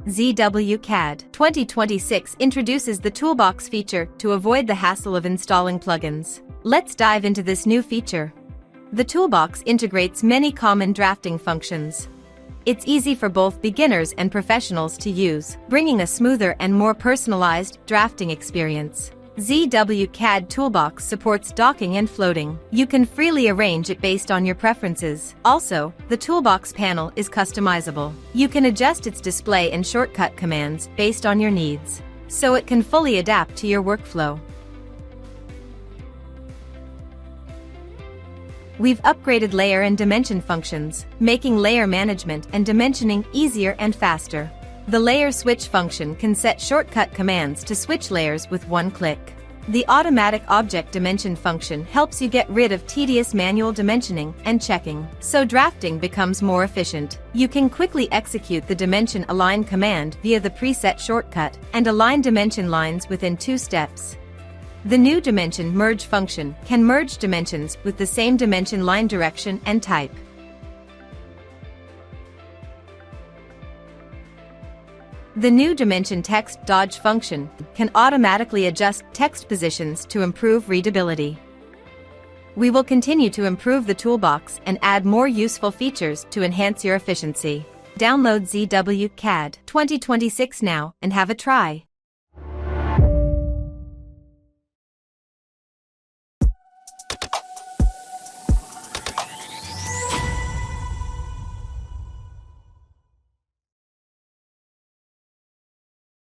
ZWCAD 2026 introduces the Toolbox feature to avoid the hassle of installing plugins. Let's dive into this new feature. The Toolbox integrates many common drafting functions. It's easy for both beginners and professionals to use, bringing a smoother and more personalized drafting experience. ZWCAD Toolbox supports docking and floating. You can freely arrange it based on your preferences. Also, the Toolbox panel is customizable. You can adjust its display and shortcut commands based on your needs, so it can fully adapt to your workflow. We've upgraded layer and dimension functions, making layer management and dimensioning easier and faster. The layer switch function can set shortcut commands to switch layers with one click. The automatic object dimension function helps you get rid of tedious manual dimensioning and checking, so drafting becomes more efficient. You can quickly execute the dimension align command via the preset shortcut and align dimension lines within 2 steps. The new dimension merge function can merge dimensions with the same dimension line direction and type. The new dimension text dodge function can automatically adjust text positions to improve readability. We will continue to improve the Toolbox and add more useful features to enhance your efficiency. Download ZWCAD 2026 now and have a try.